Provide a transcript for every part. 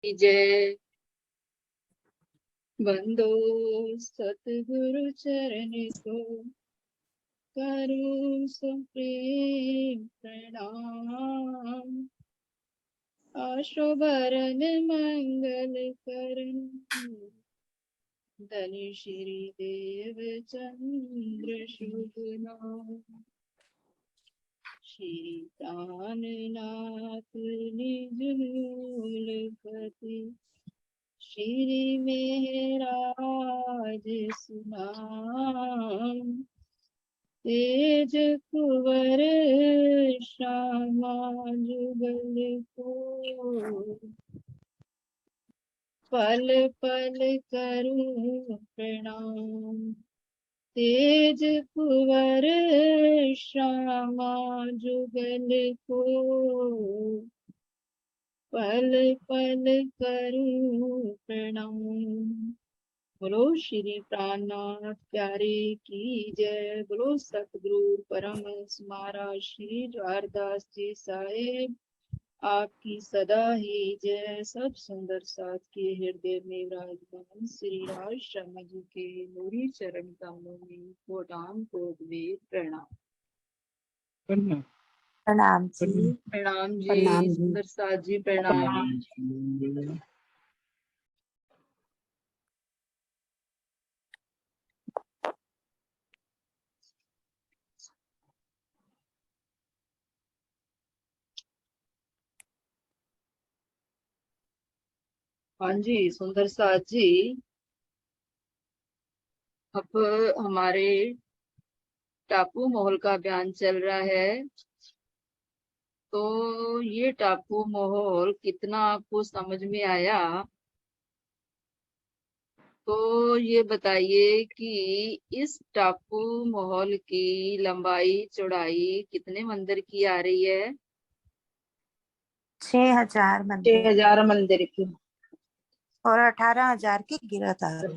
की जय। बंदो सतगुरु चरण को करो सुप्रीम प्रणाम। आशुभरन मंगल करण धन श्री देव चंद्र शुभ नाम। श्री प्राणनाथ निज मूलपति श्री मेहराज सुनाम। तेज कुंवर श्यामा जुगल को पल पल करूं प्रणाम। तेज कुंवर श्यामा जुगल को पल पल करूं प्रणाम। बोलो श्री प्राणनाथ प्यारे की जय। बोलो सतगुरु परमहंस महाराज श्री द्वारदास जी साहेब आपकी सदा ही जय। सब सुंदर साथ के हृदय में विराजमान श्री राज शर्मा जी के नूरी चरण कमलों में कोटान कोट वेद प्रणाम। प्रणाम जी। प्रणाम जी। प्रणाम जी। सुंदर साथ जी प्रणाम। हाँ जी सुंदर साथ जी। अब हमारे टापू महल का बयान चल रहा है। तो ये टापू महल कितना आपको समझ में आया, तो ये बताइए कि इस टापू महल की लंबाई चौड़ाई कितने मंदिर की आ रही है? 6000 मंदिर 6000 मंदिर की और 18,000 की गिरफ्तार।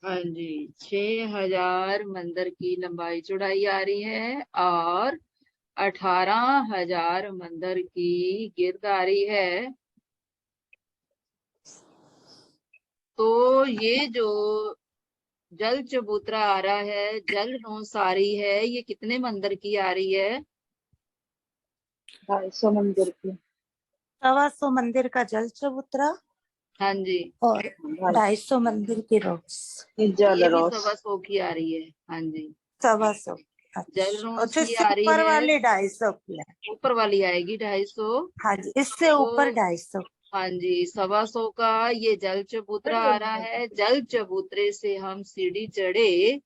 हाँ जी 6000 मंदिर की लंबाई चौड़ाई आ रही है और 18,000 मंदिर की गिरदारी है। तो ये जो जल चबूतरा आ रहा है, जल नौसारी है, ये कितने मंदिर की आ रही है? 250 मंदिर की। 125 मंदिर का जल चबूतरा हाँ जी और 250 मंदिर की रोज जल ये भी रोज 125 की आ रही है। हाँ जी 125। जल अच्छा, रोज और की इससे आ रही ऊपर है। वाले 250 की है। ऊपर वाली आएगी 250। हाँ जी, इससे तो ऊपर 250। हाँ जी 125 का ये जल चबूतरा आ रहा है। जल चबूतरे से हम सीढ़ी चढ़े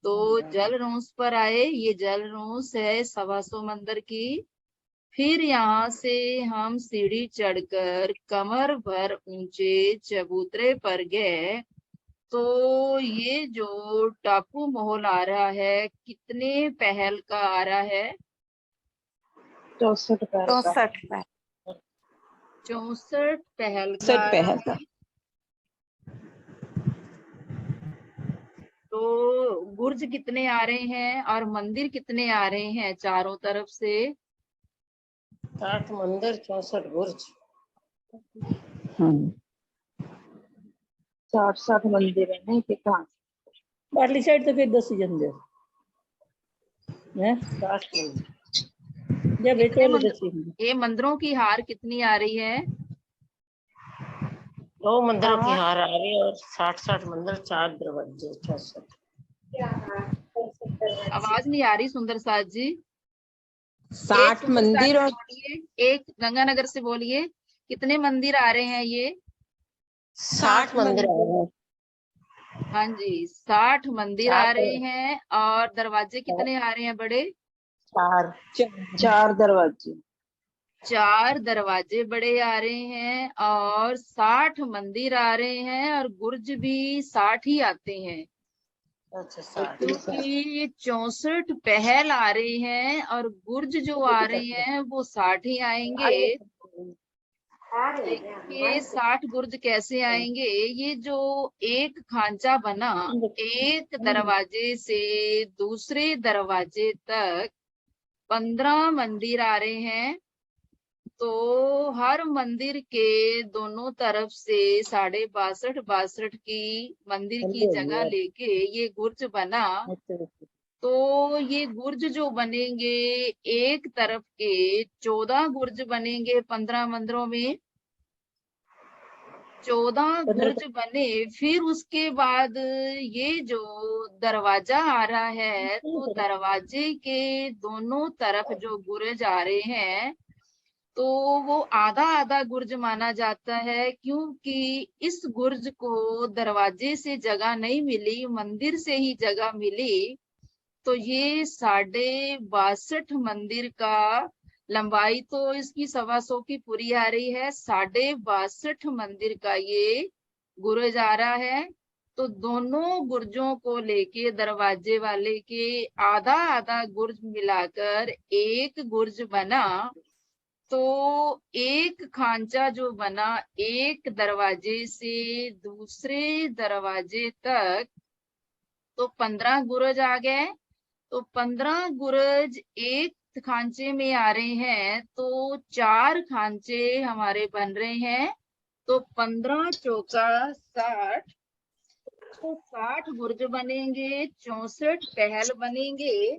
तो जल रोस पर आए। ये जल रोस है 125 मंदिर की। फिर यहाँ से हम सीढ़ी चढ़कर कमर भर ऊंचे चबूतरे पर गए। तो ये जो टापू महल आ रहा है कितने पहल का आ रहा है? 64 पैर का। 64 पैर। 64 पहल का आ रहा है। तो गुर्ज कितने आ रहे हैं और मंदिर कितने आ रहे हैं चारों तरफ से? 60 मंदिर 64 बुर्ज। 60 मंदिर है नहीं कि कहाँ बाटली साइड तो फिर 10 जंदे हैं 60 मंदिर जब बेचो कितने वाले 10 जंदे। ये मंदिरों की हार कितनी आ रही है? 2 मंदिरों की हार आ रही है और 60 मंदिर 4 दरवाजे 64। आवाज नहीं आ रही सुंदर साथ जी। 60 मंदिर और बोलिए, एक गंगानगर से बोलिए कितने मंदिर आ रहे हैं ये? 60 मंदिर आ रहे हैं। हाँ जी 60 मंदिर आ रहे चार हैं और दरवाजे कितने आ रहे हैं बड़े? 4 दरवाजे। 4 दरवाजे बड़े आ रहे हैं और 60 मंदिर आ रहे हैं और गुर्ज भी 60 ही आते हैं। अच्छा 60 क्योंकि 64 पहल आ रहे हैं और गुर्ज जो आ रहे हैं वो 60 ही आएंगे। देखिए 60 गुर्ज कैसे आएंगे। ये जो एक खांचा बना, एक दरवाजे से दूसरे दरवाजे तक 15 मंदिर आ रहे हैं। तो हर मंदिर के दोनों तरफ से 62.5 की मंदिर की जगह लेके ये गुर्ज बना। तो ये गुर्ज जो बनेंगे, एक तरफ के 14 गुर्ज बनेंगे 15 मंदिरों में, 14 गुर्ज बने। फिर उसके बाद ये जो दरवाजा आ रहा है, तो दरवाजे के दोनों तरफ जो गुर्ज आ रहे हैं, तो वो आधा आधा गुर्ज माना जाता है, क्योंकि इस गुर्ज को दरवाजे से जगह नहीं मिली, मंदिर से ही जगह मिली। तो ये 62.5 मंदिर का लंबाई तो इसकी 125 की पूरी आ रही है, 62.5 मंदिर का ये गुर्ज आ रहा है। तो दोनों गुर्जों को लेके दरवाजे वाले के आधा आधा गुर्ज मिलाकर एक गुर्ज बना। तो एक खांचा जो बना, एक दरवाजे से दूसरे दरवाजे तक, तो 15 गुरज आ गए। तो 15 गुरज एक खांचे में आ रहे हैं, तो 4 खांचे हमारे बन रहे हैं। तो 15 चौका 60, तो 60 गुर्ज बनेंगे, 64 पहल बनेंगे।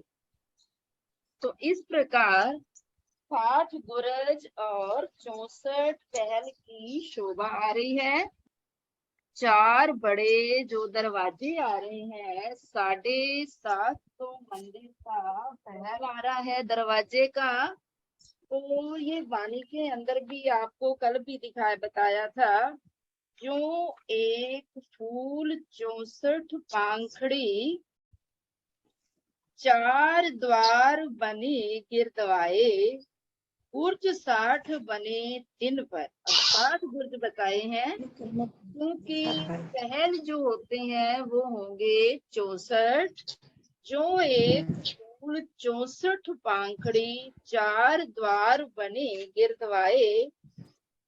तो इस प्रकार 60 गुरज और 64 पहल की शोभा आ रही है। 4 बड़े जो दरवाजे आ रहे हैं, 750 मंदिर का पहल आ रहा है दरवाजे का। तो ये वाणी के अंदर भी आपको कल भी बताया था, जो एक फूल 64 पांखड़ी, 4 द्वार बने गिरदवाए, गुर्ज 60 बने 3 पर। अब 60 गुर्ज बताए हैं, क्योंकि पहल जो होते हैं वो होंगे 64, जो एक फूल 64 पांखड़ी, 4 द्वार बने गिरदवाए,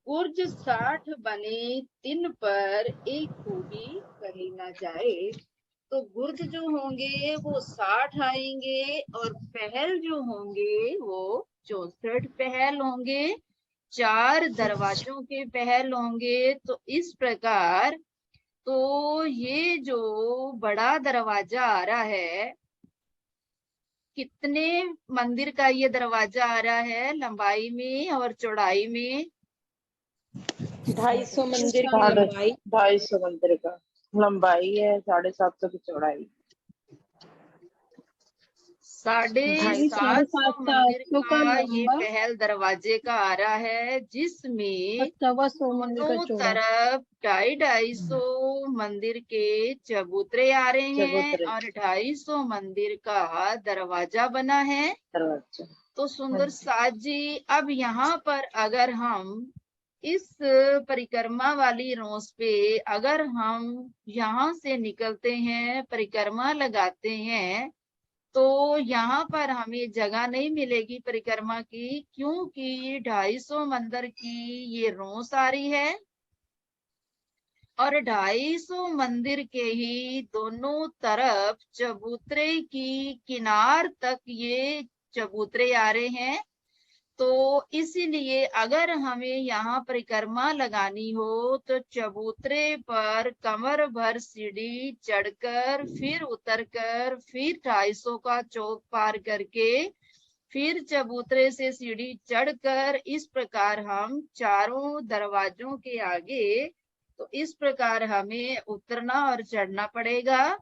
गुर्ज 60 बने 3 पर, एक खूबी कही ना जाए। तो गुर्ज जो होंगे वो 60 आएंगे, और पहल जो होंगे वो 64 पहल होंगे, 4 दरवाजों के पहल होंगे। तो इस प्रकार तो ये जो बड़ा दरवाजा आ रहा है, कितने मंदिर का ये दरवाजा आ रहा है लंबाई में और चौड़ाई में? 250 मंदिर की लंबाई, 250 मंदिर का लंबाई है, 750 की चौड़ाई। 750 मंदिर का ये पहल दरवाजे का आ रहा है, जिसमें 100 मंदिर का दोनों चौड़ा। तरफ 250 मंदिर के चबूतरे आ रहे हैं, और 250 मंदिर का दरवाजा बना है। तो सुंदर साथ जी, अब यहाँ पर अगर हम इस परिक्रमा वाली रोस पे अगर हम यहाँ से निकलते हैं, परिक्रमा लगाते हैं, तो यहाँ पर हमें जगह नहीं मिलेगी परिक्रमा की, क्योंकि 250 मंदिर की ये रोस आ रही है, और 250 मंदिर के ही दोनों तरफ चबूतरे की किनार तक ये चबूतरे आ रहे हैं। तो इसीलिए अगर हमें यहाँ परिक्रमा लगानी हो, तो चबूतरे पर कमर भर सीढ़ी चढ़कर, फिर उतरकर, फिर 250 का चौक पार करके, फिर चबूतरे से सीढ़ी चढ़कर, इस प्रकार हम चारों दरवाजों के आगे, तो इस प्रकार हमें उतरना और चढ़ना पड़ेगा।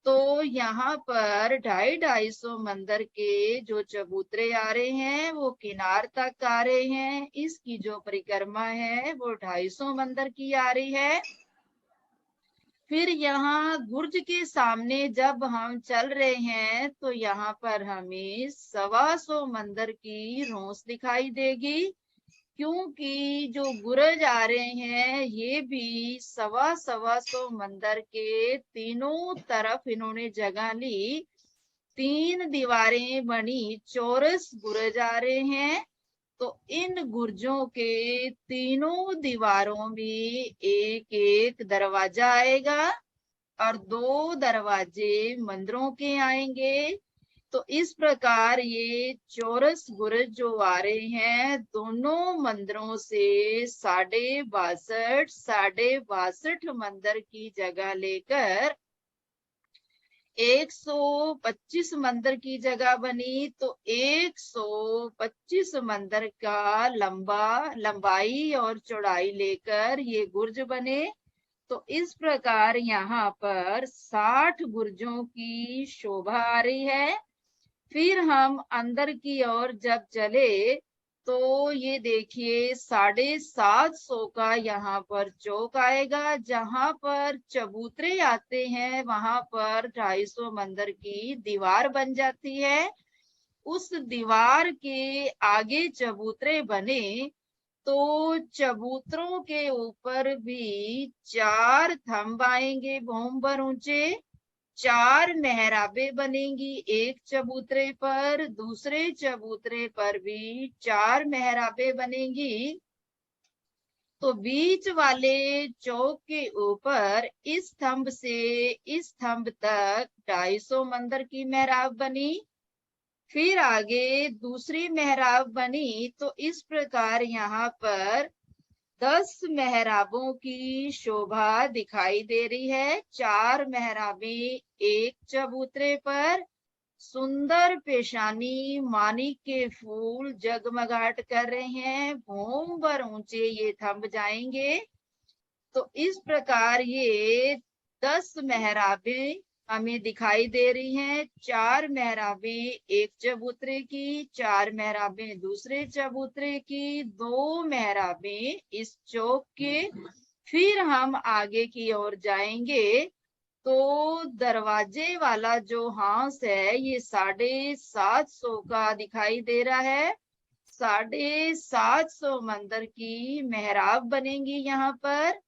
तो यहाँ पर 250 मंदिर के जो चबूतरे आ रहे हैं वो किनार तक आ रहे हैं। इसकी जो परिक्रमा है वो 250 मंदिर की आ रही है। फिर यहाँ गुर्ज के सामने जब हम चल रहे हैं, तो यहाँ पर हमें 125 मंदिर की रोस दिखाई देगी, क्योंकि जो गुरज आ रहे हैं ये भी 125 मंदिर के तीनों तरफ इन्होंने जगह ली। 3 दीवारें बनी, चौरस गुरज आ रहे हैं। तो इन गुर्जों के तीनों दीवारों में एक एक दरवाजा आएगा, और 2 दरवाजे मंदिरों के आएंगे। तो इस प्रकार ये चौरस बुर्ज जो आ रहे हैं दोनों मंदिरों से 62.5 मंदिर की जगह लेकर 125 मंदिर की जगह बनी। तो 125 मंदिर का लंबाई और चौड़ाई लेकर ये बुर्ज बने। तो इस प्रकार यहाँ पर 60 बुर्जों की शोभा आ रही है। फिर हम अंदर की ओर जब चले तो ये देखिए 750 का यहाँ पर चौक आएगा, जहां पर चबूतरे आते हैं वहां पर 250 मंदिर की दीवार बन जाती है। उस दीवार के आगे चबूतरे बने तो चबूतरों के ऊपर भी 4 थंब आएंगे भोंबर ऊंचे, 4 मेहराबे बनेंगी एक चबूतरे पर, दूसरे चबूतरे पर भी 4 मेहराबे बनेंगी। तो बीच वाले चौक के ऊपर इस स्तंभ से इस स्तंभ तक 250 मंदिर की मेहराब बनी। फिर आगे दूसरी मेहराब बनी। तो इस प्रकार यहाँ पर 10 मेहराबों की शोभा दिखाई दे रही है। 4 मेहराबें एक चबूतरे पर, सुंदर पेशानी मानिक के फूल जगमगाहट कर रहे हैं, भोंबर ऊंचे ये थंब जाएंगे। तो इस प्रकार ये 10 मेहराबें हमें दिखाई दे रही हैं। 4 मेहराबें एक चबूतरे की, 4 मेहराबें दूसरे चबूतरे की, 2 मेहराबें इस चौक के। फिर हम आगे की ओर जाएंगे तो दरवाजे वाला जो हांस है ये 750 का दिखाई दे रहा है। 750 मंदिर की मेहराब बनेंगी यहाँ पर।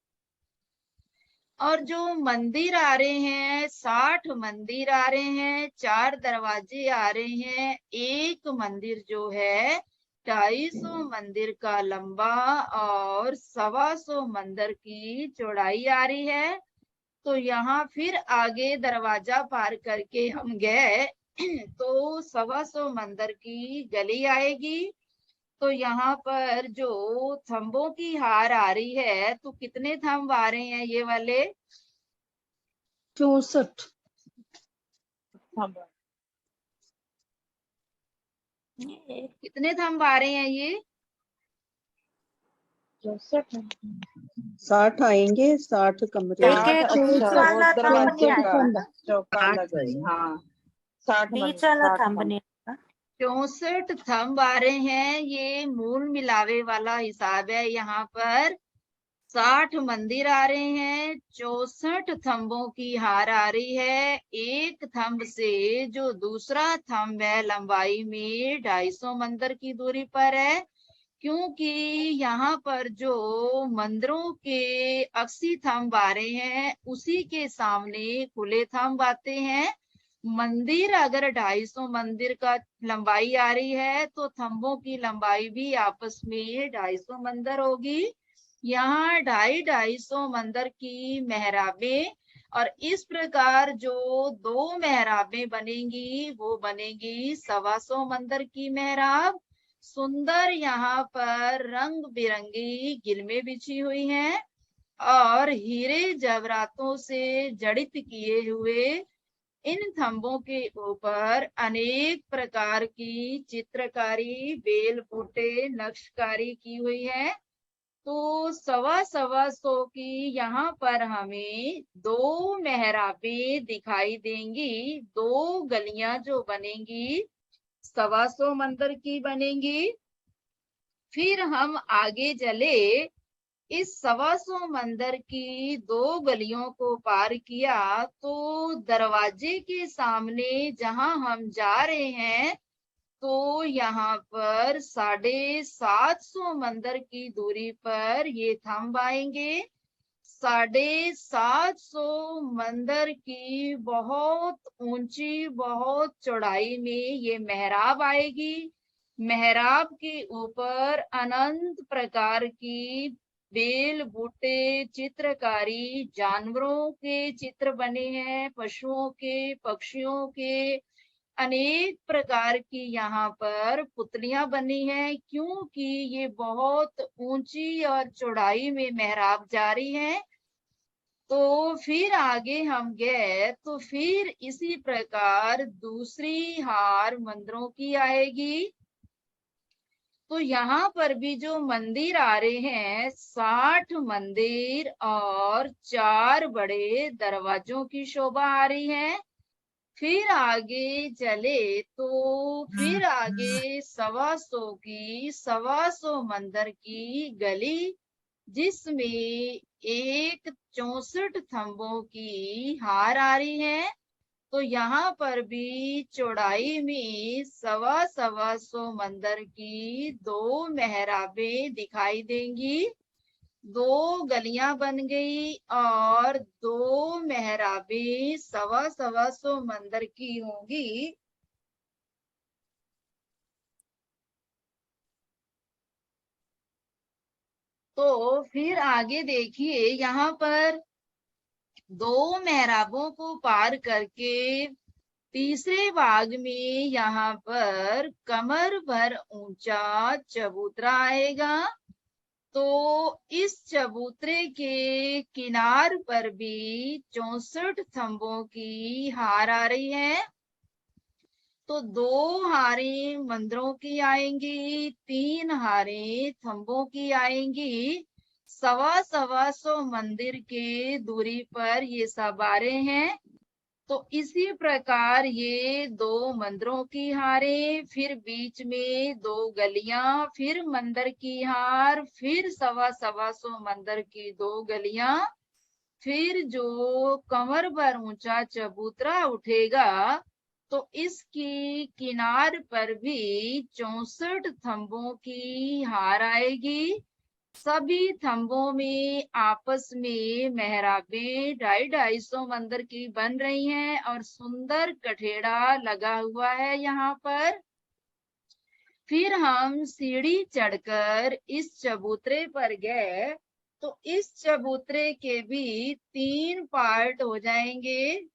और जो मंदिर आ रहे हैं 60 मंदिर आ रहे हैं, 4 दरवाजे आ रहे हैं। एक मंदिर जो है 250 मंदिर का लंबा और 125 मंदिर की चौड़ाई आ रही है। तो यहाँ फिर आगे दरवाजा पार करके हम गए तो 125 मंदिर की गली आएगी। तो यहाँ पर जो थंबों की हार आ रही है तो कितने थंब आ रहे हैं ये वाले? 64। कितने थंब आ रहे हैं ये? 64 आएंगे, 60 कमरे। साठ, अच्छा वो दरवाजे का चौका अलग है। आएगा। हाँ 60 बीच वाला 60 थंब नहीं 64 थंब आ रहे हैं। ये मूल मिलावे वाला हिसाब है। यहाँ पर 60 मंदिर आ रहे हैं, 64 थंबों की हार आ रही है। एक थंब से जो दूसरा थंब है लंबाई में 250 मंदिर की दूरी पर है। क्योंकि यहाँ पर जो मंदिरों के 80 थंब आ रहे हैं उसी के सामने खुले थंब आते हैं। मंदिर अगर 250 मंदिर का लंबाई आ रही है तो थंबों की लंबाई भी आपस में 250 मंदिर होगी। यहाँ 250 मंदिर की मेहराबें और इस प्रकार जो 2 मेहराबें बनेंगी वो बनेगी 125 मंदिर की मेहराब। सुंदर यहाँ पर रंग बिरंगी गिलमें बिछी हुई हैं और हीरे जवाहरातों से जड़ित किए हुए इन थंबों के ऊपर अनेक प्रकार की चित्रकारी, बेल बूटे, नक्शकारी की हुई है। तो 125 की यहाँ पर हमें 2 मेहराबें दिखाई देंगी। 2 गलियां जो बनेंगी 125 मंदिर की बनेंगी। फिर हम आगे चले, इस 125 मंदिर की 2 गलियों को पार किया तो दरवाजे के सामने जहां हम जा रहे हैं तो यहाँ पर 750 मंदिर की दूरी पर ये थंब आएंगे। 750 मंदिर की बहुत ऊंची बहुत चौड़ाई में ये मेहराब आएगी। मेहराब के ऊपर अनंत प्रकार की बेल बूटे, चित्रकारी, जानवरों के चित्र बने हैं, पशुओं के, पक्षियों के, अनेक प्रकार की यहाँ पर पुतलियां बनी हैं, क्योंकि ये बहुत ऊंची और चौड़ाई में मेहराब जा रही है। तो फिर आगे हम गए तो फिर इसी प्रकार दूसरी हार मंदिरों की आएगी। तो यहाँ पर भी जो मंदिर आ रहे हैं 60 मंदिर और 4 बड़े दरवाजों की शोभा आ रही है। फिर आगे चले तो फिर आगे 125 की 125 मंदिर की गली, जिसमें एक 64 थंबों की हार आ रही है। तो यहाँ पर भी चौड़ाई में 125 मंदिर की 2 मेहराबें दिखाई देंगी। 2 गलियां बन गई और 2 मेहराबें 125 मंदिर की होंगी। तो फिर आगे देखिए, यहाँ पर 2 मेहराबों को पार करके तीसरे भाग में यहाँ पर कमर भर ऊंचा चबूतरा आएगा। तो इस चबूतरे के किनार पर भी 64 थंबों की हार आ रही है। तो 2 हारें मंदिरों की आएंगी, 3 हारें थंबों की आएंगी। 125 मंदिर के दूरी पर ये सब आ रहे हैं। तो इसी प्रकार ये 2 मंदिरों की हारें, फिर बीच में 2 गलियां, फिर मंदिर की हार, फिर 125 मंदिर की 2 गलियां, फिर जो कमर भर ऊंचा चबूतरा उठेगा तो इसकी किनार पर भी 64 थंबों की हार आएगी। सभी थंबों में आपस में मेहराबें 250 मंदिर की बन रही हैं और सुंदर कठेड़ा लगा हुआ है यहाँ पर। फिर हम सीढ़ी चढ़कर इस चबूतरे पर गए। तो इस चबूतरे के भी 3 पार्ट हो जाएंगे।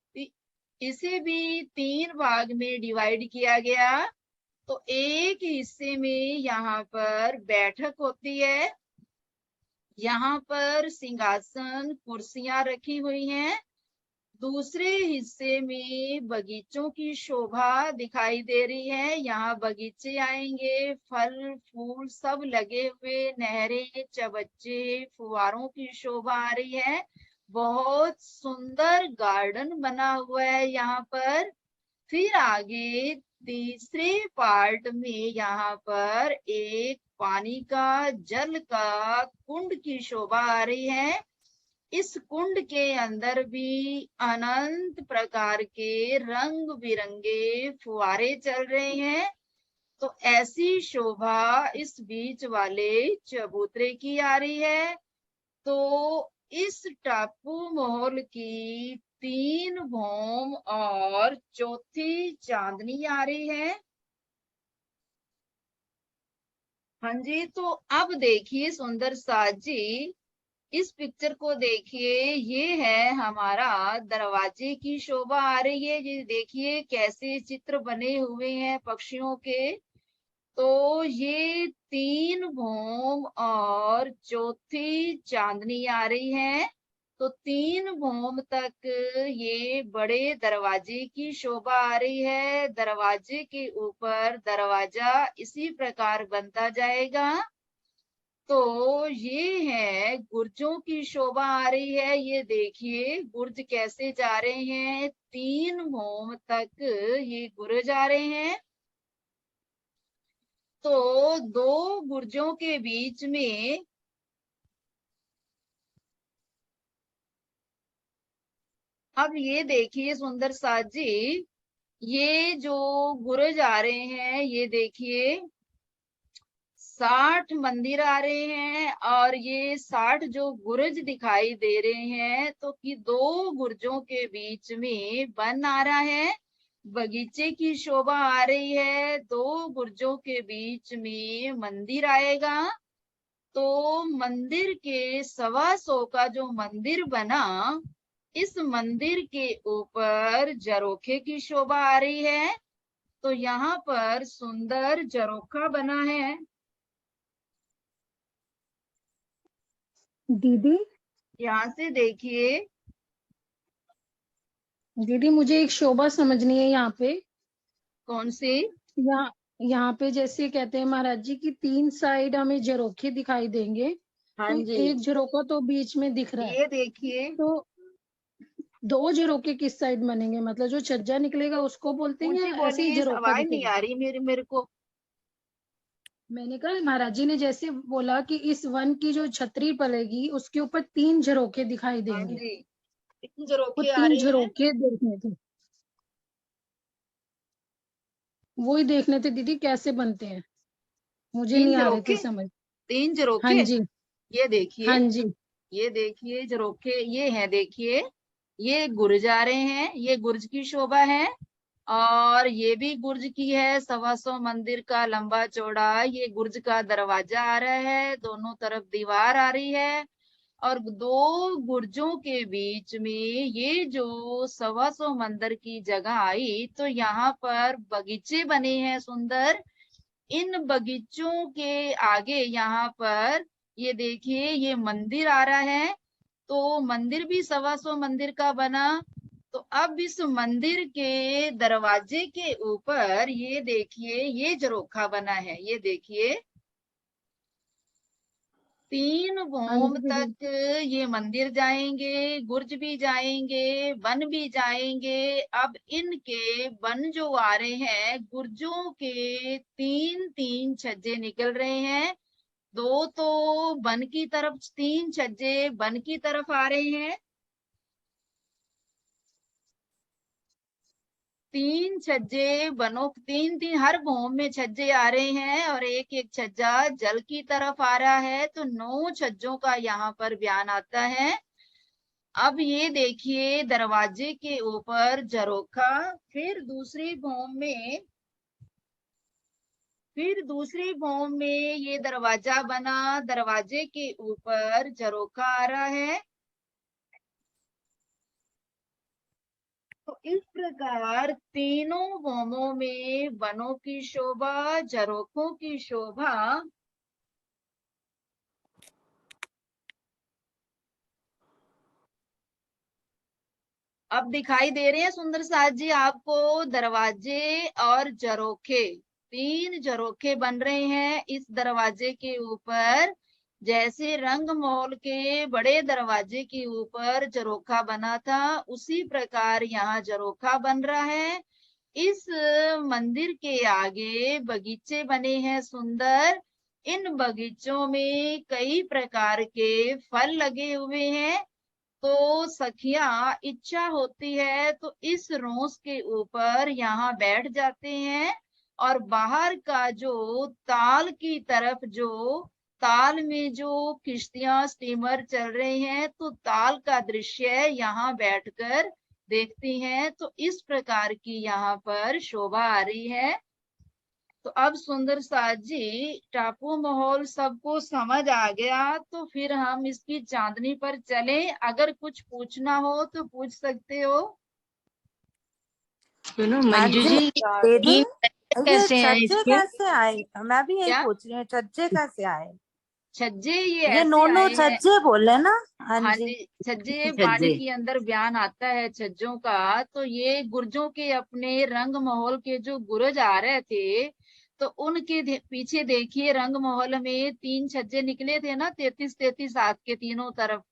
इसे भी 3 भाग में डिवाइड किया गया। तो एक हिस्से में यहाँ पर बैठक होती है, यहाँ पर सिंहासन कुर्सियां रखी हुई हैं। दूसरे हिस्से में बगीचों की शोभा दिखाई दे रही है। यहाँ बगीचे आएंगे, फल फूल सब लगे हुए, नहरें, चबच्चे, फुवारों की शोभा आ रही है। बहुत सुंदर गार्डन बना हुआ है यहाँ पर। फिर आगे तीसरे पार्ट में यहाँ पर एक पानी का, जल का कुंड की शोभा आ रही है। इस कुंड के अंदर भी अनंत प्रकार के रंग बिरंगे फुवारे चल रहे हैं। तो ऐसी शोभा इस बीच वाले चबूतरे की आ रही है। तो इस टापू महल की 3 भौम और चौथी चांदनी आ रही है। हाँ जी, तो अब देखिए सुंदर साज जी, इस पिक्चर को देखिए, ये है हमारा दरवाजे की शोभा आ रही है। ये देखिए कैसे चित्र बने हुए हैं पक्षियों के। तो ये 3 भौम और चौथी चांदनी आ रही है। तो 3 भौम तक ये बड़े दरवाजे की शोभा आ रही है। दरवाजे के ऊपर दरवाजा इसी प्रकार बनता जाएगा। तो ये है गुर्जों की शोभा आ रही है। ये देखिए गुर्ज कैसे जा रहे हैं, 3 भौम तक ये गुर्ज आ रहे हैं। तो 2 गुर्जों के बीच में अब ये देखिए सुंदर साज जी, ये जो गुर्ज आ रहे हैं, ये देखिए 60 मंदिर आ रहे हैं और ये 60 जो गुर्ज दिखाई दे रहे हैं, तो कि 2 गुर्जों के बीच में वन आ रहा है, बगीचे की शोभा आ रही है। 2 गुर्जों के बीच में मंदिर आएगा। तो मंदिर के 125 का जो मंदिर बना, इस मंदिर के ऊपर झरोखे की शोभा आ रही है। तो यहाँ पर सुंदर झरोखा बना है। दीदी यहाँ से देखिए, दीदी मुझे एक शोभा समझनी है यहाँ पे। कौन सी? यहाँ यहाँ पे जैसे कहते हैं महाराज जी की 3 साइड हमें झरोखे दिखाई देंगे, हाँ तो जी, एक झरोखा तो बीच में दिख रहा है, ये देखिए, तो 2 झरोखे किस साइड बनेंगे? मतलब जो छज्जा निकलेगा उसको बोलते हैं ऊंची या ऐसे ही बोलिए, झरोखा आवाज नहीं दिखेगा? आ रही मेरे को। मैंने कहा महाराज जी ने जैसे बोला कि इस वन की जो छतरी पड़ेगी उसके ऊपर 3 झरोखे दिखाई हाँ देंगे, जी, कितने वो झरोखे आ 3 रहे हैं? झरोखे देखने थे, वही देखने थे दीदी कैसे बनते हैं, मुझे तीन नहीं आ रहे थे झरोखे, समझ। तीन हाँ झरोखे। जी, ये देखिए, हाँ जी, ये देखिए झरोखे, ये हैं, देखिए, ये गुर्ज आ रहे हैं, ये गुर्ज की शोभा है। और ये भी गुर्ज की है, 125 मंदिर का लंबा चौड़ा ये गुर्ज का दरवाजा आ रहा है, दोनों तरफ दीवार आ रही है। और 2 गुर्जों के बीच में ये जो 125 मंदिर की जगह आई, तो यहाँ पर बगीचे बने हैं सुंदर। इन बगीचों के आगे यहाँ पर ये देखिए, ये मंदिर आ रहा है, तो मंदिर भी 125 मंदिर का बना। तो अब इस मंदिर के दरवाजे के ऊपर ये देखिए, ये झरोखा बना है, ये देखिए, 3 हाँ भौम जी दीदी, तक ये मंदिर जाएंगे, गुर्ज भी जाएंगे, वन भी जाएंगे। अब इनके वन जो आ रहे हैं, गुर्जों के 3-3 छज्जे निकल रहे हैं। 2 तो वन की तरफ, 3 छज्जे वन की तरफ आ रहे हैं। 3 छज्जे बनों, 3-3 हर भौम में छज्जे आ रहे हैं, और एक एक छज्जा जल की तरफ आ रहा है, तो 9 छज्जों का यहाँ पर बयान आता है। अब ये देखिए, दरवाजे के ऊपर झरोखा, फिर दूसरी भौम में, ये दरवाजा बना, दरवाजे के ऊपर झरोखा आ रहा है। तो इस प्रकार तीनों भौमों में वनों की शोभा, झरोखों की शोभा। अब दिखाई दे रहे हैं सुंदर साज जी आपको, दरवाजे और झरोखे, 3 झरोखे बन रहे हैं इस दरवाजे के ऊपर। जैसे रंग महल के बड़े दरवाजे के ऊपर झरोखा बना था, उसी प्रकार यहाँ झरोखा बन रहा है। इस मंदिर के आगे बगीचे बने हैं सुंदर। इन बगीचों में कई प्रकार के फल लगे हुए हैं। तो सखियां इच्छा होती है तो इस रोस के ऊपर यहाँ बैठ जाते हैं, और बाहर का जो ताल की तरफ, जो ताल में जो किश्तियां स्टीमर चल रहे हैं, तो ताल का दृश्य यहाँ बैठकर देखती हैं। तो इस प्रकार की यहाँ पर शोभा आ रही है। तो अब सुंदर साज जी, टापू माहौल सबको समझ आ गया, तो फिर हम इसकी चांदनी पर चले। अगर कुछ पूछना हो तो पूछ सकते हो। सुनो हाँ मंजू जी जी, दीदी, ये ये कैसे हैं छज्जे इसके? कैसे आए? मैं भी यही क्या पूछ रही हूँ, छज्जे कैसे आए? छज्जे ये ये ऐसे नोनो आए हैं? छज्जे बोले ना? हाँ हाँ जी। जी, छज्जे वाणी छज्जे। के अंदर बयान आता है छज्जों का। तो ये गुर्जों के अपने रंग महल के जो गुरज आ रहे थे, तो उनके पीछे देखिए, रंग महल में 3 छज्जे निकले थे ना, 33-33 हाथ के तीनों तरफ।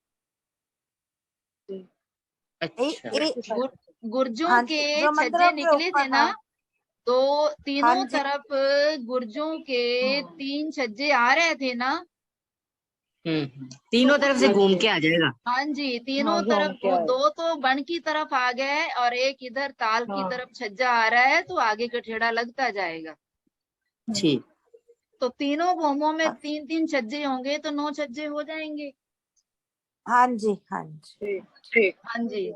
अच्छा। ए, गुर, गुर्जों हाँ के जी, जो छज्जे मंदिरों के निकले थे ऊपर, ना, हाँ। तो हाँ तीनों जी। तरफ गुर्जों के 3 छज्जे आ रहे थे ना। तो तीनों तरफ से उसी, घूम के आ जाएगा। हाँ जी, तीनों हाँ घूम तरफ, के आए। 2 तो बन की तरफ आ गए, और एक इधर ताल की हाँ तरफ छज्जा आ रहा है, तो आगे गठेड़ा लगता जाएगा। ठीक। तो तीनों भौमों में 3-3 छज्जे होंगे, तो 9 छज्जे हो जाएंगे। हाँ जी, हाँ जी। ठीक ठीक। हाँ जी,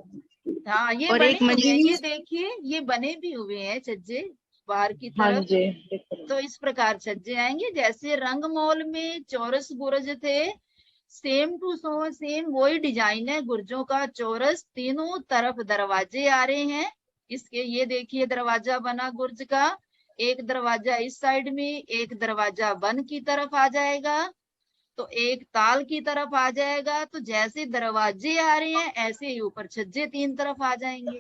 हाँ, ये और बने एक हुए मंजू हैं, जी, ये देखिए, ये बने भी हुए हैं छज्जे बाहर की हाँ तरफ। जी दिख रहा तो इस प्रकार छज्जे आएंगे। जैसे रंग मॉल में चौरस गुरज थे, सेम टू सेम वही डिजाइन है गुर्जों का, चौरस, तीनों तरफ दरवाजे आ रहे हैं इसके। ये देखिए, दरवाजा बना गुर्ज का, एक दरवाजा इस साइड में, एक दरवाजा वन की तरफ आ जाएगा, तो एक ताल की तरफ आ जाएगा। तो जैसे दरवाजे आ रहे हैं ऐसे ही ऊपर छज्जे 3 तरफ आ जाएंगे।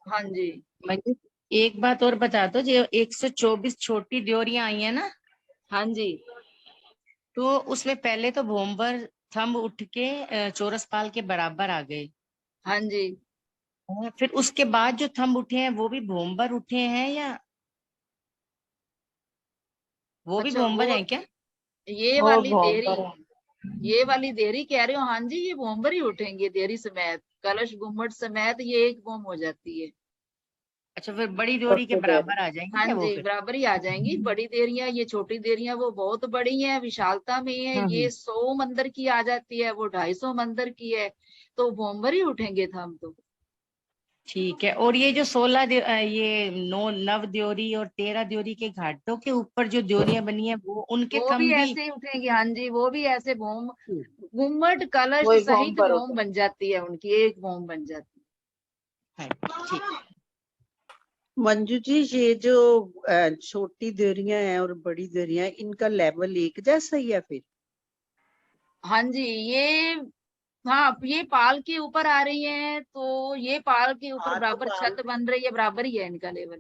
हाँ जी। मंजू, एक बात और बता दो, जो 124 छोटी ड्योरियां आई है ना, हाँ जी। तो उसमें पहले तो भोंबर थंब उठ के चौरस पाल के बराबर आ गए। हाँ जी। और फिर उसके बाद जो थंब उठे हैं वो भी भोंबर उठे हैं, या वो भी अच्छा, भोंबर वो हैं क्या? ये वो वाली बहुत देरी, बड़ा। ये वाली देरी कह रहे हो? हाँ जी, ये भोंबर ही उठेंगे देरी समेत, कलश गुम्मट समेत ये एक बोम हो जाती है। अच्छा, फिर बड़ी ड्योरी के सबसे पहले बराबर आ जाएंगे हाँ क्या वो जी, फिर? बराबर ही आ जाएंगी। बड़ी देरियां, ये छोटी देरियां वो बहुत बड़ी हैं, विशालता में है। ये 100 मंदिर की आ जाती है, वो 250 मंदिर की है, तो भोंबर ही उठेंगे हम तो। ठीक है। और ये जो 16 ये 9 द्योरी और 13 द्योरी के घाटों के ऊपर जो द्योरियां बनी है वो उनके वो भी थंब भी? ऐसे ही उठेंगे। हाँ जी, वो भी ऐसे भोम, गुम्मट कलश वही सहित भोंबर भोम होता बन जाती है उनकी, एक भोम बन जाती है। ठीक। मंजू जी, ये जो छोटी देरियां हैं और बड़ी देरियां हैं, इनका लेवल एक जैसा ही है फिर? है। हाँ जी, ये, हाँ ये पाल के ऊपर आ रही है, तो ये पाल के ऊपर हाँ, तो बराबर पाल छत बन रही है, बराबर ही है इनका लेवल।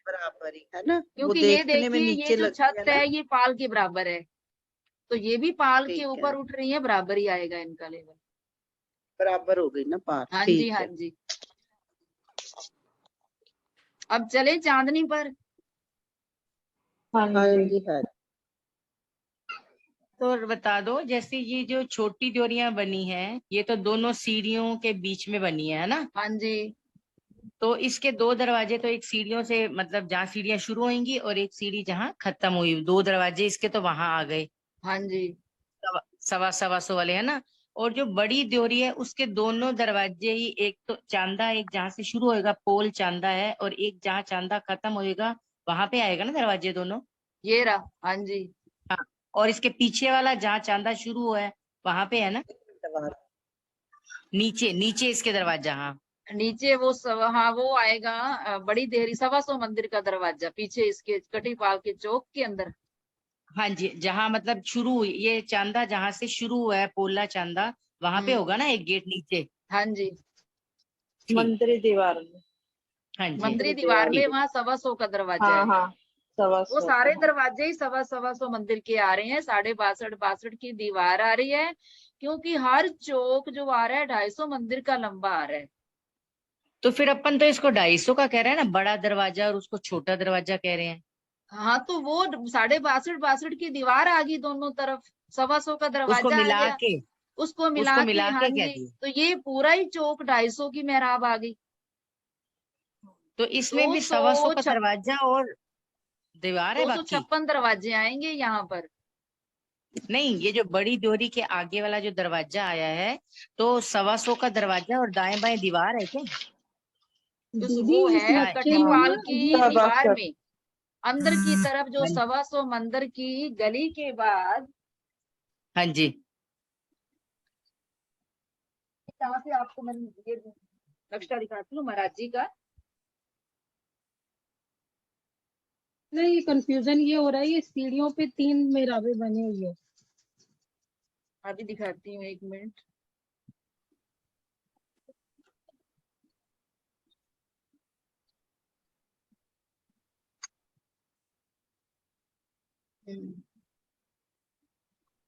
बराबर ही है ना, वो क्योंकि ये देखने में देखिए, ये नीचे जो लगती छत है ना। है ये पाल के बराबर है, तो ये भी पाल के ठीक है, ऊपर उठ रही है, बराबर ही आएगा इनका लेवल। बराबर हो गई ना पाल। हाँ जी। ठीक हाँ है। जी। अब चले चांदनी पर। हाँ हाँ जी। जी, हाँ। तो बता दो, जैसे ये जो छोटी द्योरियां बनी हैं ये तो दोनों सीढ़ियों के बीच में बनी है ना? हाँ जी। तो इसके 2 दरवाजे तो एक सीढ़ियों से, मतलब जहाँ सीढ़ियां शुरू होंगी और एक सीढ़ी जहाँ खत्म हुई, 2 दरवाजे इसके तो वहां आ गए। हाँ जी। सवा सवा सौ वाले है ना? और जो बड़ी द्योरी है उसके दोनों दरवाजे ही, एक तो चांदा, एक जहाँ से शुरू होएगा पोल चांदा है, और एक जहाँ चांदा खत्म होएगा वहां पे आएगा ना दरवाजे दोनों। ये रहा। हाँ जी। हाँ। और इसके पीछे वाला जहाँ चांदा शुरू हुआ है वहां पे है ना, नीचे नीचे इसके दरवाजा। हाँ। नीचे वो हाँ वो आएगा, बड़ी देहरी 125 मंदिर का दरवाजा पीछे इसके कटीपाल के चौक के अंदर। हाँ जी, जहाँ मतलब शुरू हुई ये चांदा, जहाँ से शुरू हुआ है पोला चांदा, वहां पे होगा ना एक गेट नीचे। हाँ जी। ठीक। मंदिर दीवार में। हाँ जी। मंदिर मंदिर दीवार दीवार में ठीक। में। वहां 125 का दरवाजा हाँ है। हाँ, वो 125 का। सारे हाँ। दरवाजे ही 125 मंदिर के आ रहे हैं, 62 की दीवार आ रही है, क्योंकि हर चौक जो आ रहा है 250 मंदिर का लंबा आ रहा है। तो फिर अपन तो इसको 250 का कह रहे हैं ना, बड़ा दरवाजा, और उसको छोटा दरवाजा कह रहे हैं। हाँ, तो वो 62 की दीवार आ गई दोनों तरफ, 125 का उसको दरवाजा आ मिला गया, के, उसको उसको मिला के। मिला हाँ के कह जी, दिए। तो ये पूरा ही चौक 250 की मेहराब आ गई। तो इसमें दो भी सौ 125 का छप दरवाजा और दीवार है बाकी? 256 दरवाजे आएंगे यहाँ पर। नहीं, ये जो बड़ी डोरी के आगे वाला जो दरवाजा आया है, तो 125 का दरवाजा और दाएं बाएं दीवार है क्या? उस दीदी वो है इसमें एक्चुअली में कटीपाल ना की ये दीवार 62। में, अंदर की तरफ जो हाँ जी। 125 मंदिर की गली के बाद, हाँ जी। यहाँ से आपको मैंने ये नक्शा दिखाती हूँ महाराज जी का। नहीं, कंफ्यूजन ये हो रहा है, ये सीढ़ियों पे 3 मेहराबें बनी हुई है। अभी दिखाती हूँ, 1 मिनट। हम्म,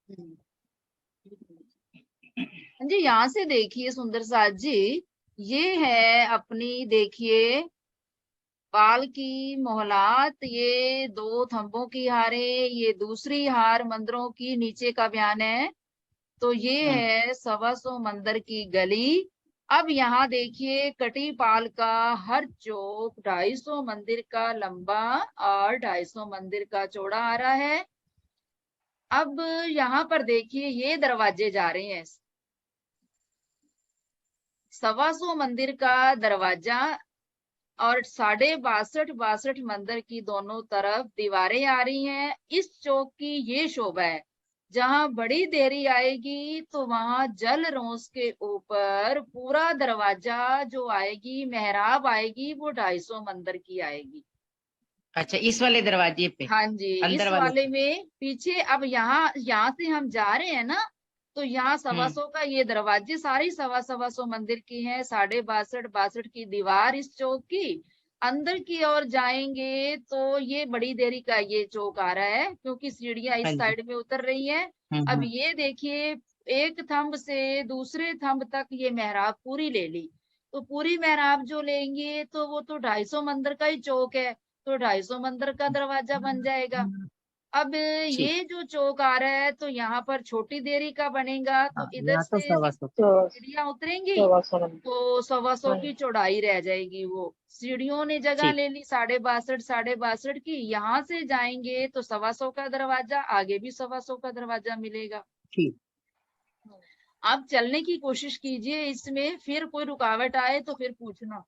हम्म। हाँ जी, यहाँ से देखिए सुंदर साथ जी, ये है अपनी, देखिए पाल की मोहलात, ये 2 थंबों की हारे, ये दूसरी हार मंदिरों की नीचे का बयान है। तो ये है 125 मंदिर की गली। अब यहाँ देखिए कटीपाल का हर चौक 250 मंदिर का लंबा और 250 मंदिर का चौड़ा आ रहा है। अब यहाँ पर देखिए ये दरवाजे जा रहे हैं, 125 मंदिर का दरवाजा और 62 मंदिर की दोनों तरफ दीवारें आ रही हैं। इस चौक की ये शोभा है, जहां बड़ी देरी आएगी तो वहां जल रोंस के ऊपर पूरा दरवाजा जो आएगी, मेहराब आएगी, वो 250 मंदिर की आएगी। अच्छा, इस वाले दरवाजे पे, हाँ जी, इस अंदर वाले वाले पे। में पीछे। अब यहाँ से हम जा रहे हैं ना, तो यहाँ 125 का ये दरवाजे सारी 125 मंदिर की हैं। 62 की दीवार इस चौक की। अंदर की ओर जाएंगे तो ये बड़ी देरी का ये चौक आ रहा है, क्योंकि सीढ़ियां हाँ इस जी। साइड में उतर रही हैं। अब ये देखिए, एक थंब से दूसरे थंब तक ये मेहराब पूरी ले ली। तो पूरी मेहराब जो लेंगे तो वो तो 250 मंदिर का ही चौक है, तो 250 मंदिर का दरवाजा बन जाएगा। अब ठीक। ये जो चौक आ रहा है तो यहाँ पर छोटी देरी का बनेगा, तो हाँ, इधर यहाँ तो से 125। तो सीढ़ियां उतरेंगी 125 मंदिर। तो 125 हाँ। की चौड़ाई रह जाएगी। वो सीढ़ियों ने जगह ठीक। ले ली 62 की। यहाँ से जाएंगे तो 125 का दरवाजा, आगे भी 125 का दरवाजा मिलेगा। ठीक। आप चलने की कोशिश कीजिए इसमें, फिर कोई रुकावट आए तो फिर पूछना।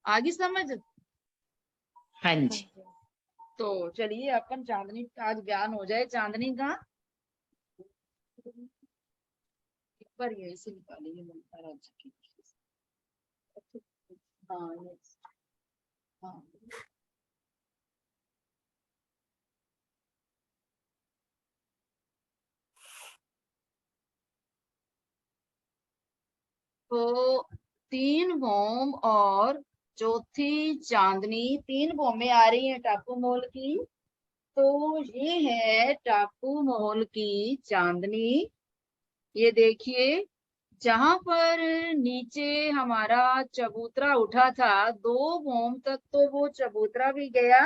आगे समझ? हाँ जी। तो चलिए अपन चांदनी का आज ज्ञान हो जाए। चांदनी का एक बार यही से निकालिए ममता राज्य की। हाँ yes। हाँ तो 3 मोम और चौथी चांदनी, 3 मोमें आ रही हैं टापू मॉल की। तो ये है टापू मॉल की चांदनी। ये देखिए, जहां पर नीचे हमारा चबूतरा उठा था, 2 मोम तक तो वो चबूतरा भी गया